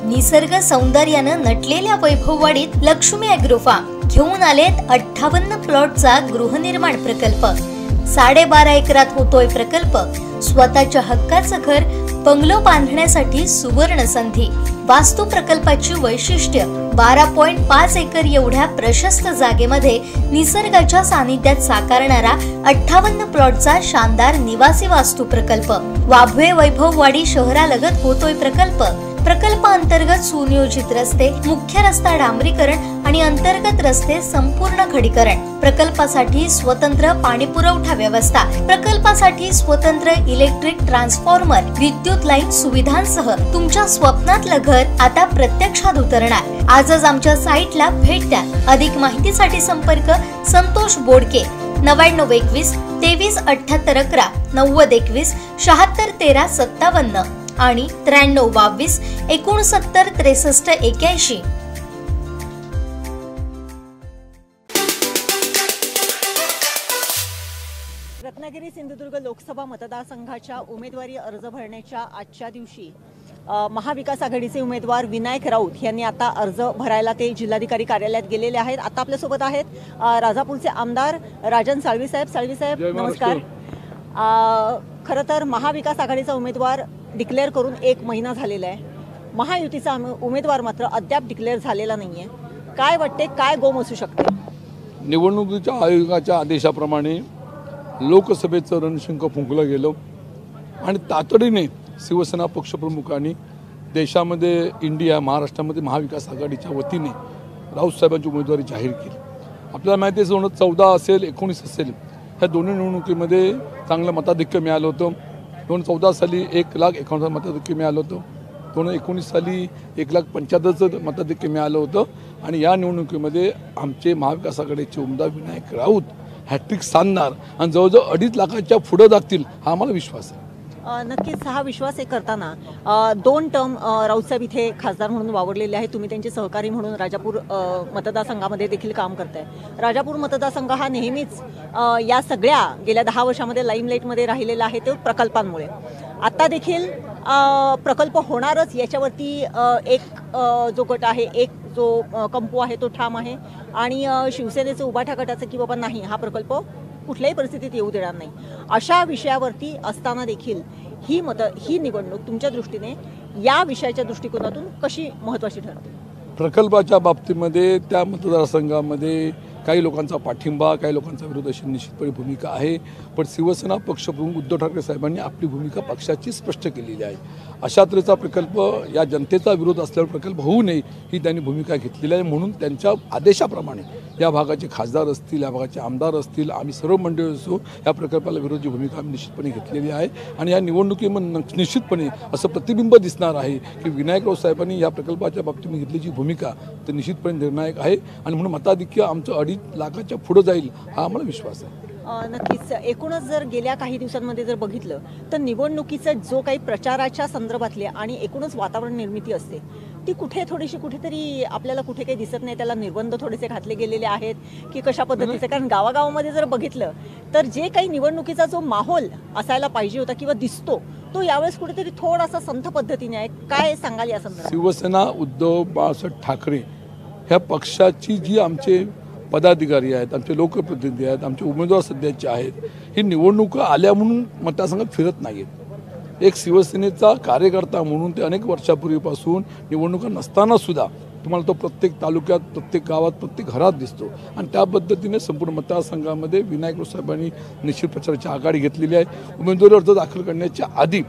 निसर्ग सौंदर्यानं नटलेल्या वैभववाडीत Lakshmi agro form घेऊन आलेत 58 प्लॉटचा गृहनिर्माण प्रकल्प। 12.5 एकरात होतोय प्रकल्प। स्वतःच्या हक्काचं घर बंगलो बांधण्यासाठी सुवर्ण संधी। वास्तू प्रकल्पाची वैशिष्ट्य 12.5 एकर एवढ्या प्रशस्त जागेमध्ये निसर्गाच्या सानिध्यात साकारणारा 58 प्लॉटचा शानदार निवासी वास्तू प्रकल्प। वाभवे वैभववाडी शहरालगत होतोय प्रकल्प। प्रकल्प अंतर्गत सुनियोजित रस्ते, मुख्य रस्ता डांबरीकरण आणि अंतर्गत रस्ते संपूर्ण खडीकरण। प्रकल्पासाठी स्वतंत्र पाणी पुरवठा व्यवस्था, प्रकल्पासाठी स्वतंत्र इलेक्ट्रिक ट्रान्सफॉर्मर, विद्युत लाईन सुविधांसह तुमच्या स्वप्नातलं घर आता प्रत्यक्षात उतरणार। आजच आमच्या साईटला भेट द्या। अधिक माहितीसाठी संपर्क संतोष बोडके 9921 2378 11 9021 76 13 57 आणि 9322 69 63 81। रत्नागिरी सिंधुदुर्ग लोकसभा मतदारसंघाच्या उमेदवारी अर्ज भरण्याच्या आजच्या दिवशी महाविकास आघाडीचे उमेदवार विनायक राऊत यांनी आता अर्ज भरायला ते जिल्हाधिकारी कार्यालयात गेलेले आहेत। आता आपल्या सोबत आहेत राजापूरचे आमदार राजन साळवी साहेब। साळवी साहेब नमस्कार। खरं तर महाविकास आघाडीचा उमेदवार डिक्लेअर करून 1 महिना झालेला आहे। महायुतीचा उमेदवार मात्र अद्याप डिक्लेअर झालेला नाहीये। काय वाटते, काय गोम असू शकते? निवडणुकीच्या आयोगाच्या आदेशाप्रमाणे लोकसभेचं रणशिंग फुंकलं गेलं आणि तातडीने शिवसेना पक्षप्रमुखांनी देशामध्ये महाराष्ट्रामध्ये महाविकास आघाडीच्या वतीने राऊत साहेबांची उमेदवारी जाहीर केली। आपल्याला माहिती आहे 2014 असेल 19 असेल ह्या दोन्ही निवडणुकीमध्ये चांगलं मताधिक्य मिळालं होतं। 2014 साली 1,51,000 मताधिक्य मिळालं होतं। 2019 साली 1,75,000 मताधिक्य मिळालं होतं आणि या निवडणुकीमध्ये आमचे महाविकास आघाडीचे उमेदवार विनायक राऊत हॅट्रिक साधणार आणि जवळजवळ 2.5 लाखाच्या पुढे जातील हा आम्हाला विश्वास आहे। नक्कीच हा विश्वास करताना 2 टर्म राऊतसाहेब इथे खासदार म्हणून वावरलेले आहेत। तुम्ही त्यांचे सहकारी म्हणून राजापूर मतदारसंघामध्ये देखील काम करताय। राजापूर मतदारसंघ हा नेहमीच या सगळ्या गेल्या 10 वर्षामध्ये लाईमलाईटमध्ये राहिलेला आहे ते प्रकल्पांमुळे। आता देखील प्रकल्प होणारच याच्यावरती एक जो गट आहे, एक जो कंपू आहे तो ठाम आहे आणि शिवसेनेचं उभाठा गटाचं की बाबा नाही हा प्रकल्प कुठल्याही परिस्थितीत येऊ देणार नाही अशा विषयावरती असताना देखील ही निवडणूक तुमच्या दृष्टीने या विषयाच्या दृष्टिकोनातून कशी महत्त्वाची ठरते? प्रकल्पाच्या बाबतीमध्ये त्या मतदारसंघामध्ये काही लोकांचा पाठिंबा, काही लोकांचा विरोध अशी निश्चितपणे भूमिका आहे। पण शिवसेना पक्षप्रमुख उद्धव ठाकरे साहेबांनी आपली भूमिका पक्षाची स्पष्ट केलेली आहे। अशा तऱ्हेचा प्रकल्प या जनतेचा विरोध असल्यावर प्रकल्प होऊ नये ही त्यांनी भूमिका घेतलेली आहे। म्हणून त्यांच्या आदेशाप्रमाणे या भागाचे खासदार असतील, या भागाचे आमदार असतील, आम्ही सर्व मंडळी असो या प्रकल्पाला विरोधी भूमिका आम्ही निश्चितपणे घेतलेली आहे आणि या निवडणुकीमध्ये निश्चितपणे असं प्रतिबिंब दिसणार आहे की विनायक राऊत साहेबांनी या प्रकल्पाच्या बाबतीत घेतलेली भूमिका तर निश्चितपणे निर्णायक आहे आणि म्हणून मताधिक्य आमचं 2.5 लाखाच्या पुढे जाईल हा आम्हाला विश्वास आहे। नक्कीच एकूणच जर गेल्या काही दिवसांमध्ये जर बघितलं तर निवडणुकीचं जो काही प्रचाराच्या संदर्भातले आणि एकूणच वातावरण निर्मिती असते ती कुठेतरी आपल्याला कुठे काही दिसत नाही। त्याला निर्बंध थोडेसे घातले गेलेले आहेत की कशा पद्धतीचं, कारण गावागावामध्ये जर बघितलं तर जे काही निवडणुकीचा जो माहोल असायला पाहिजे होता किंवा दिसतो तो यावेळेस कुठेतरी थोडासा संथ पद्धतीने आहे। काय सांगाल या संदर्भात? शिवसेना उद्धव बाळासाहेब ठाकरे ह्या पक्षाची जी आमचे पदाधिकारी आहेत, आमचे लोकप्रतिनिधी आहेत, आमचे उमेदवार सध्याचे आहेत, ही निवडणुका आल्या म्हणून मतदारसंघात फिरत नाहीत। एक शिवसेनेचा कार्यकर्ता म्हणून ते अनेक वर्षापूर्वीपासून निवडणुका नसताना सुद्धा तुम्हाला तो प्रत्येक तालुक्यात, प्रत्येक गावात, प्रत्येक घरात दिसतो आणि त्या पद्धतीने संपूर्ण मतदारसंघामध्ये विनायक राऊत साहेबांनी निश्चित प्रचाराची आघाडी घेतलेली आहे। उमेदवारी अर्ज दाखल करण्याच्या आधी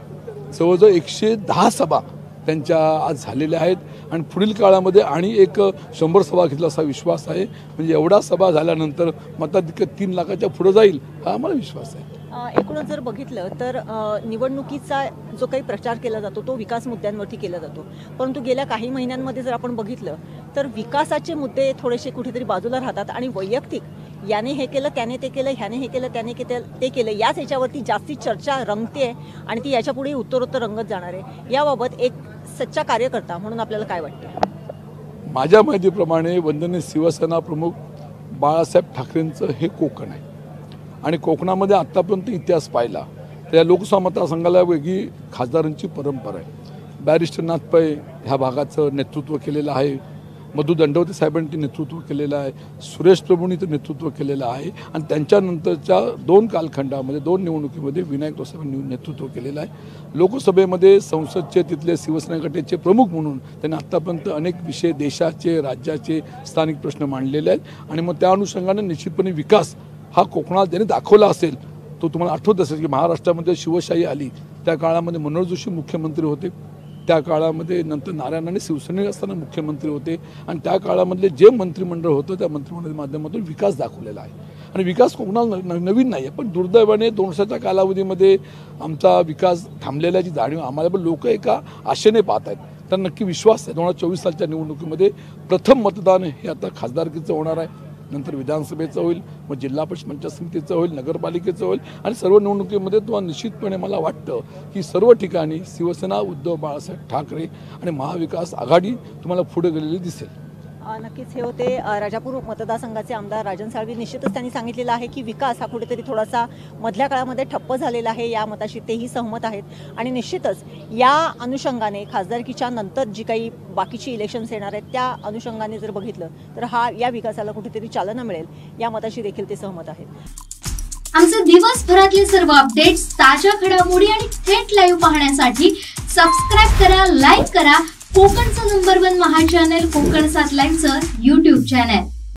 जवळजवळ 110 सभा त्यांच्या आज झालेल्या आहेत आणि पुढील काळामध्ये आणि एक 100 सभा घेतला असा विश्वास आहे। म्हणजे एवढा सभा झाल्यानंतर मताधिक्य 3 लाखाच्या पुढे जाईल हा आम्हाला विश्वास आहे। एकूणच जर बघितलं तर निवडणुकीचा जो काही प्रचार केला जातो तो विकास मुद्द्यांवरती केला जातो, परंतु गेल्या काही महिन्यांमध्ये जर आपण बघितलं तर विकासाचे मुद्दे थोडेसे कुठेतरी बाजूला राहतात आणि वैयक्तिक याने हे केलं, त्याने ते केलं, ह्याने हे केलं, त्याने ते केलं याच याच्यावरती जास्ती चर्चा रंगते आणि ती याच्यापुढे उत्तरोत्तर रंगत जाणार आहे। याबाबत एक सच्चा कार्यकर्ता म्हणून आपल्याला काय वाटतं? माझ्या माहितीप्रमाणे वंदनीय शिवसेना प्रमुख बाळासाहेब ठाकरेंचं हे कोकण आहे आणि कोकणामध्ये आत्तापर्यंत इतिहास पाहिला तर या लोकसभा मतदारसंघाला वेगळी खासदारांची परंपरा आहे। बॅरिस्टर नाथ पै ह्या भागाचं नेतृत्व केलेलं आहे, मधु दंडवते साहेबांनी नेतृत्व केलेलं आहे, सुरेश प्रभूंनी ते नेतृत्व केलेलं आहे आणि त्यांच्यानंतरच्या 2 कालखंडामध्ये 2 निवडणुकीमध्ये विनायक साहेबांनी नेतृत्व केलेलं आहे। लोकसभेमध्ये संसदचे तिथले शिवसेना गटाचे प्रमुख म्हणून त्यांनी आत्तापर्यंत अनेक विषय देशाचे, राज्याचे, स्थानिक प्रश्न मांडलेले आहेत आणि मग त्या अनुषंगाने निश्चितपणे विकास हा कोकणात ज्यांनी दाखवला असेल, तो तुम्हाला आठवत असेल की महाराष्ट्रामध्ये शिवशाही आली त्या काळामध्ये मनोहर जोशी मुख्यमंत्री होते, त्या काळामध्ये नंतर नारायण राणे शिवसेनेत असताना मुख्यमंत्री होते आणि त्या काळामधले जे मंत्रिमंडळ होतं त्या मंत्रिमंडळाच्या माध्यमातून विकास दाखवलेला आहे आणि विकास कोकणात नवीन नाही आहे, पण दुर्दैवाने 2 वर्षाच्या कालावधीमध्ये आमचा विकास थांबलेल्याची जाणीव आम्हाला पण लोक एका आशेने पाहत आहेत। तर नक्की विश्वास आहे 2024 सालच्या निवडणुकीमध्ये प्रथम मतदान हे आता खासदारकीचं होणार आहे, नंतर विधानसभेचं होईल, मग जिल्हा परिषद पंचायत समितीचं होईल, नगरपालिकेचं होईल आणि सर्व निवडणुकीमध्ये तुम्हाला निश्चितपणे मला वाटतं की सर्व ठिकाणी शिवसेना, उद्धव बाळासाहेब ठाकरे आणि महाविकास आघाडी तुम्हाला पुढे गेलेली दिसेल। नक्कीच हे होते राजापूर मतदारसंघाचे आमदार राजन साळवी। निश्चितच त्यांनी सांगितलेलं आहे की विकास हा कुठेतरी थोडासा मधल्या काळामध्ये ठप्प झालेला आहे, या मताशी तेही सहमत आहेत आणि निश्चितच या अनुषंगाने खासदारकीच्या नंतर जी काही बाकीची इलेक्शन्स येणार आहेत त्या अनुषंगाने जर बघितलं तर या विकासाला कुठेतरी चालना मिळेल, या मताशी देखील ते सहमत आहेत। आमचे दिवसभरातले सर्व अपडेट्स, ताज्या घडामोडी आणि थेट लाईव्ह पाहण्यासाठी सबस्क्राइब करा, लाईक करा कोकणचं नंबर 1 महा चॅनल कोकण 7 लाईव्हचं YouTube चॅनल।